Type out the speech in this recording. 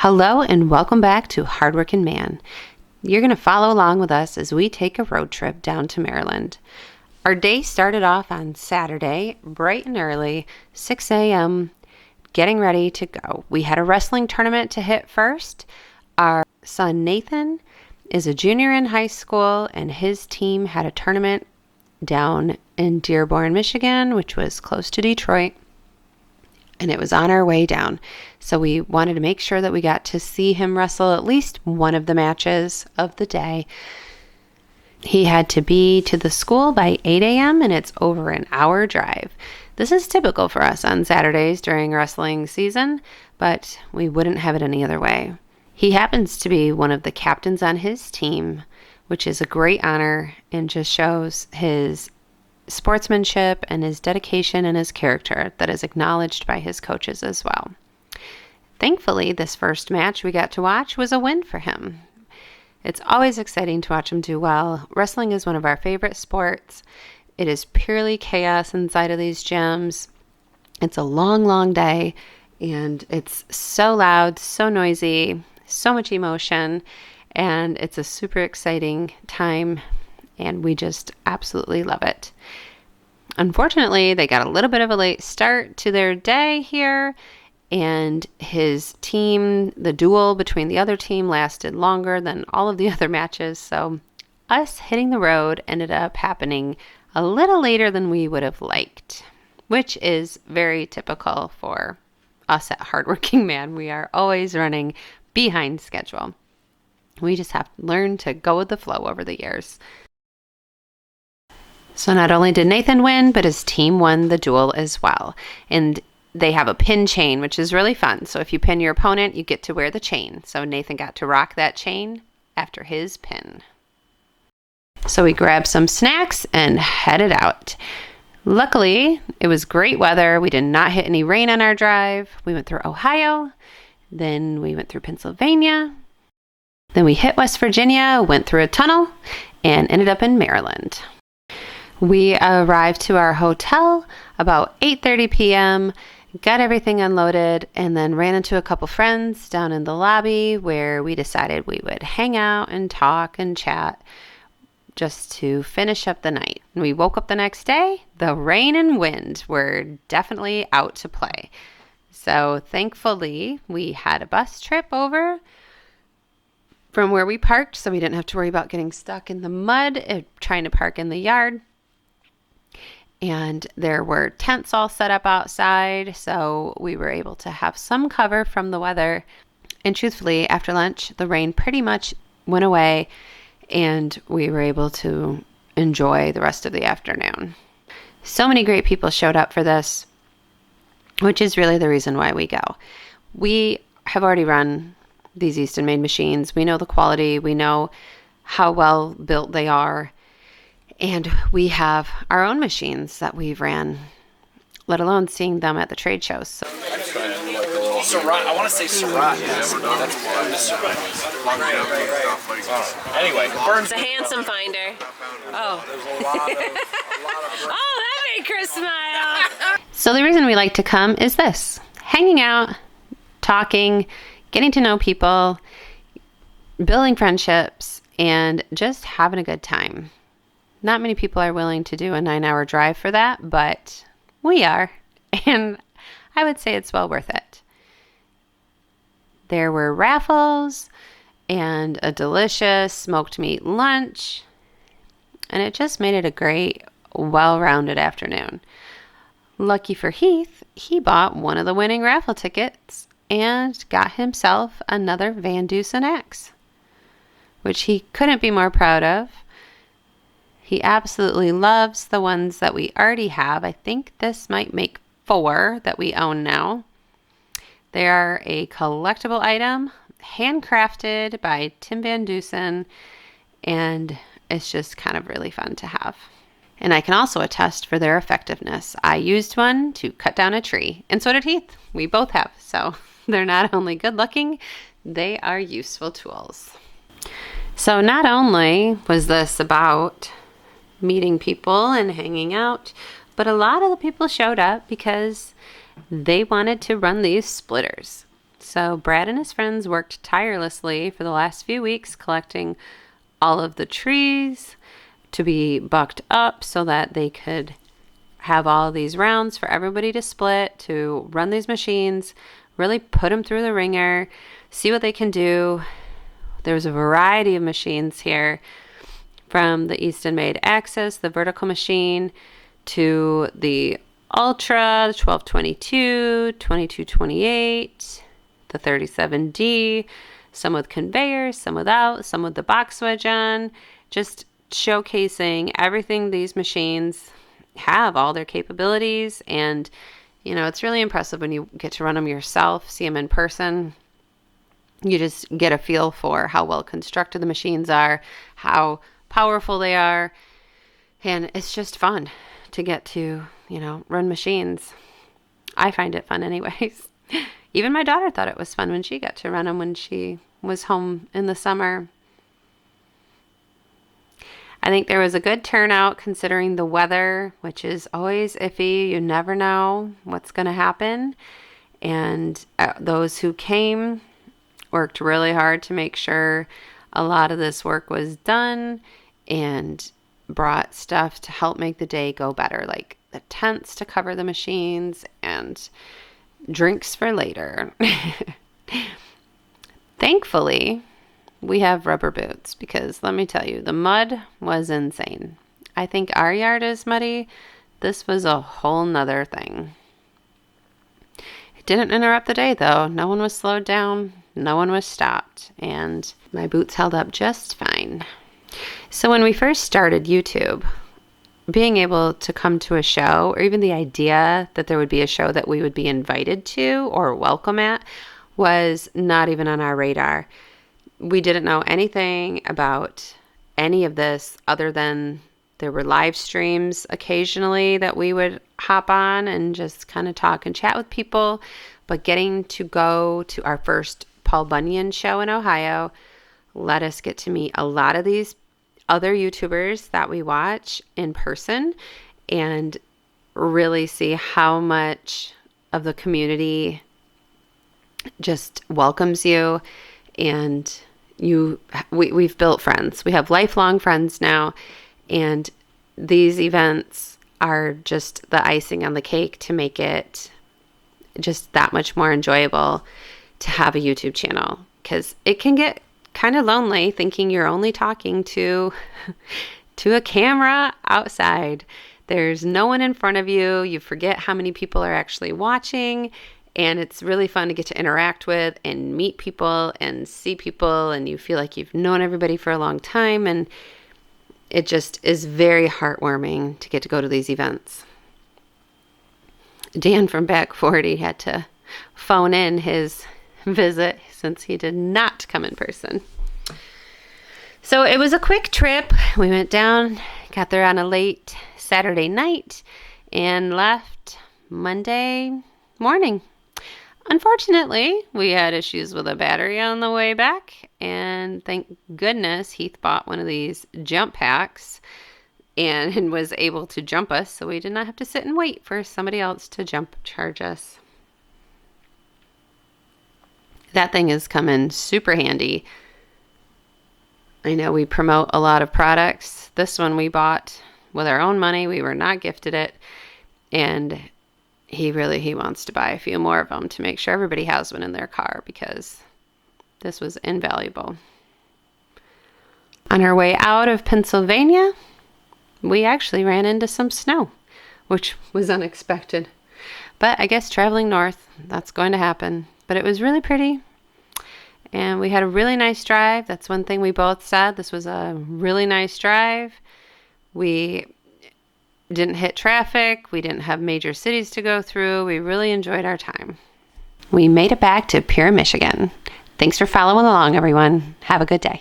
Hello and welcome back to Hardworking Man. You're going to follow along with us as we take a road trip down to Maryland. Our day started off on Saturday, bright and early, 6 a.m., getting ready to go. We had a wrestling tournament to hit first. Our son Nathan is a junior in high school, and his team had a tournament down in Dearborn, Michigan, which was close to Detroit. And it was on our way down. So we wanted to make sure that we got to see him wrestle at least one of the matches of the day. He had to be to the school by 8 a.m. and it's over an hour drive. This is typical for us on Saturdays during wrestling season, but we wouldn't have it any other way. He happens to be one of the captains on his team, which is a great honor and just shows his sportsmanship and his dedication and his character that is acknowledged by his coaches as well. Thankfully, this first match we got to watch was a win for him. It's always exciting to watch him do well. Wrestling is one of our favorite sports. It is purely chaos inside of these gyms. It's a long, long day, and it's so loud, so noisy, so much emotion, and it's a super exciting time, and we just absolutely love it. Unfortunately, they got a little bit of a late start to their day here, and his team, the duel between the other team, lasted longer than all of the other matches, so us hitting the road ended up happening a little later than we would have liked, which is very typical for us at Hardworking Man. We are always running behind schedule. We just have to learn to go with the flow over the years. So not only did Nathan win, but his team won the duel as well. And they have a pin chain, which is really fun. So if you pin your opponent, you get to wear the chain. So Nathan got to rock that chain after his pin. So we grabbed some snacks and headed out. Luckily, it was great weather. We did not hit any rain on our drive. We went through Ohio. Then we went through Pennsylvania. Then we hit West Virginia, went through a tunnel, and ended up in Maryland. We arrived to our hotel about 8:30 p.m., got everything unloaded, and then ran into a couple friends down in the lobby where we decided we would hang out and talk and chat just to finish up the night. And we woke up the next day. The rain and wind were definitely out to play. So thankfully, we had a bus trip over from where we parked, so we didn't have to worry about getting stuck in the mud trying to park in the yard. And there were tents all set up outside, so we were able to have some cover from the weather. And truthfully, after lunch, the rain pretty much went away, and we were able to enjoy the rest of the afternoon. So many great people showed up for this, which is really the reason why we go. We have already run these Easton made machines. We know the quality. We know how well built they are. And we have our own machines that we've ran, let alone seeing them at the trade shows. So. Surratt, I want to say Surratt. Anyway, Burns. The handsome finder. Oh. Oh, that made Chris smile. So the reason we like to come is this: hanging out, talking, getting to know people, building friendships, and just having a good time. Not many people are willing to do a 9-hour drive for that, but we are, and I would say it's well worth it. There were raffles and a delicious smoked meat lunch, and it just made it a great, well-rounded afternoon. Lucky for Heath, he bought one of the winning raffle tickets and got himself another Van Dusen X, which he couldn't be more proud of. He absolutely loves the ones that we already have. I think this might make 4 that we own now. They are a collectible item, handcrafted by Tim Van Dusen, and it's just kind of really fun to have. And I can also attest for their effectiveness. I used one to cut down a tree, and so did Heath. We both have, so they're not only good looking, they are useful tools. So not only was this about meeting people and hanging out, but a lot of the people showed up because they wanted to run these splitters. So Brad and his friends worked tirelessly for the last few weeks collecting all of the trees to be bucked up so that they could have all of these rounds for everybody to split, to run these machines, really put them through the ringer, see what they can do. There's a variety of machines here, from the Easton Made Axis, the vertical machine, to the Ultra, the 1222, 2228, the 37D, some with conveyors, some without, some with the box wedge on, just showcasing everything these machines have, all their capabilities. And you know, it's really impressive when you get to run them yourself, see them in person. You just get a feel for how well constructed the machines are, how powerful they are, and it's just fun to get to, you know, run machines. I find it fun anyways. Even my daughter thought it was fun when she got to run them when she was home in the summer. I think there was a good turnout considering the weather, which is always iffy. You never know what's going to happen. And those who came worked really hard to make sure a lot of this work was done and brought stuff to help make the day go better, like the tents to cover the machines and drinks for later. Thankfully, we have rubber boots because let me tell you, the mud was insane. I think our yard is muddy. This was a whole nother thing. It didn't interrupt the day though. No one was slowed down. No one was stopped. And my boots held up just fine. So when we first started YouTube, being able to come to a show, or even the idea that there would be a show that we would be invited to or welcome at, was not even on our radar. We didn't know anything about any of this other than there were live streams occasionally that we would hop on and just kind of talk and chat with people. But getting to go to our first Paul Bunyan show in Ohio let us get to meet a lot of these other YouTubers that we watch in person and really see how much of the community just welcomes you. And we've built friends. We have lifelong friends now, and these events are just the icing on the cake to make it just that much more enjoyable to have a YouTube channel, because it can get kind of lonely thinking you're only talking to a camera outside. There's no one in front of you. You forget how many people are actually watching. And it's really fun to get to interact with and meet people and see people, and you feel like you've known everybody for a long time. And it just is very heartwarming to get to go to these events. Dan from Back 40 had to phone in his visit since he did not come in person. So it was a quick trip. We went down, got there on a late Saturday night, and left Monday morning. Unfortunately, we had issues with a battery on the way back, and thank goodness Heath bought one of these jump packs and was able to jump us, so we did not have to sit and wait for somebody else to jump charge us. That thing has come in super handy. I know we promote a lot of products. This one we bought with our own money. We were not gifted it, and he wants to buy a few more of them to make sure everybody has one in their car, because this was invaluable. On our way out of Pennsylvania, we actually ran into some snow, which was unexpected. But I guess traveling north, that's going to happen. But it was really pretty, and we had a really nice drive. That's one thing we both said. This was a really nice drive. We didn't hit traffic. We didn't have major cities to go through. We really enjoyed our time. We made it back to Pierre, Michigan. Thanks for following along, everyone. Have a good day.